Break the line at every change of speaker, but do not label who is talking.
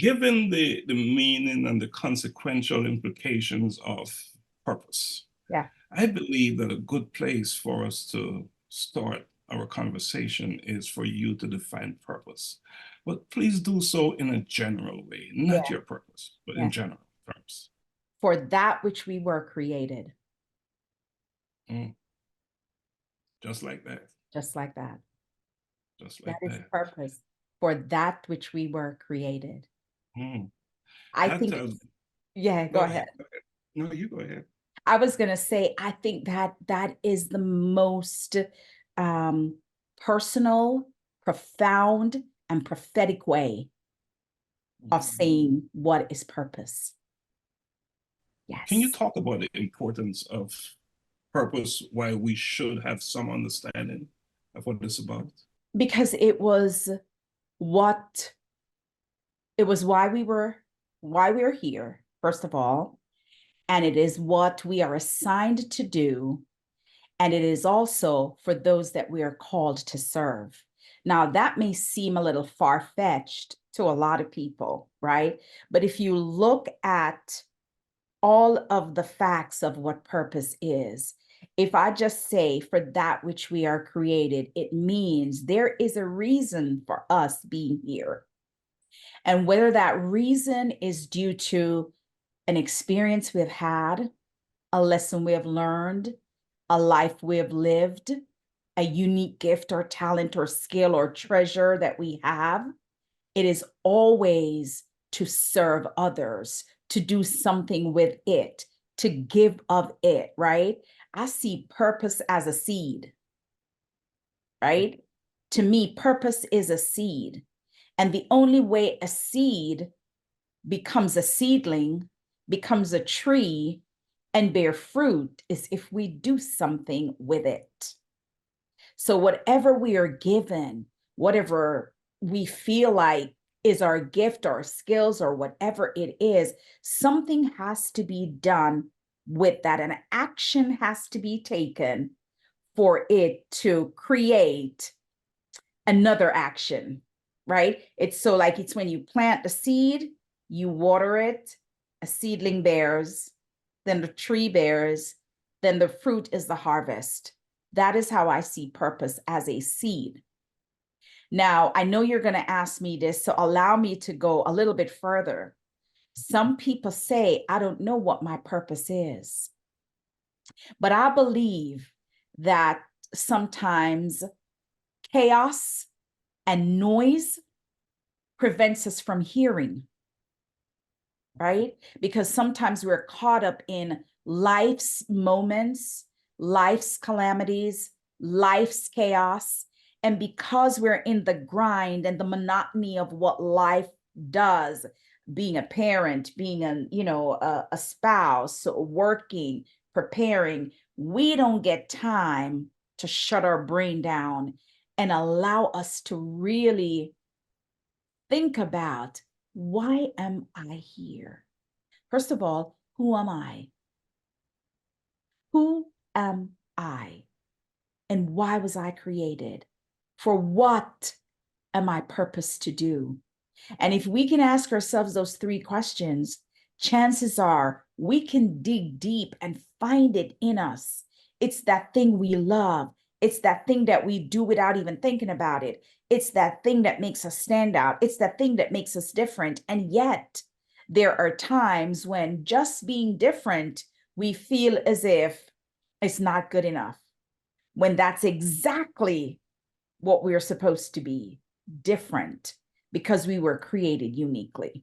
given the meaning and the consequential implications of purpose,
Yeah.
I believe that a good place for us to start our conversation is for you to define purpose. But please do so in a general way, not your purpose, but in general terms.
For that which we were created.
Just like that.
Just like that.
Just like
that. That is purpose. For that which we were created. I think, go ahead.
No, you go ahead.
I was going to say, I think that that is the most personal, profound, and prophetic way of saying what is purpose. Yes.
Can you talk about the importance of purpose, why we should have some understanding of what it's about?
Because it was why we were here, first of all, and it is what we are assigned to do, and it is also for those that we are called to serve. Now, that may seem a little far-fetched to a lot of people, right? But if you look at all of the facts of what purpose is, if I just say for that which we are created, it means there is a reason for us being here. And whether that reason is due to an experience we've had, a lesson we have learned, a life we have lived, a unique gift or talent or skill or treasure that we have, it is always to serve others, to do something with it, to give of it, right? I see purpose as a seed, right? To me, purpose is a seed. And the only way a seed becomes a seedling, becomes a tree, and bear fruit is if we do something with it. So whatever we are given, whatever we feel like is our gift or skills or whatever it is, something has to be done with that. An action has to be taken for it to create another action, right? It's when you plant the seed, you water it, a seedling bears, then the tree bears, then the fruit is the harvest. That is how I see purpose, as a seed. Now, I know you're going to ask me this, so allow me to go a little bit further. Some people say, I don't know what my purpose is. But I believe that sometimes chaos and noise prevents us from hearing, right? Because sometimes we're caught up in life's moments, life's calamities, life's chaos. And because we're in the grind and the monotony of what life does, being a parent, being a spouse, working, preparing, we don't get time to shut our brain down and allow us to really think about, why am I here? First of all, who am I? Who am I? And why was I created? For what am I purposed to do? And if we can ask ourselves those three questions, chances are we can dig deep and find it in us. It's that thing we love. It's that thing that we do without even thinking about it. It's that thing that makes us stand out. It's that thing that makes us different. And yet there are times when just being different, we feel as if it's not good enough, when that's exactly what we're supposed to be, different, because we were created uniquely.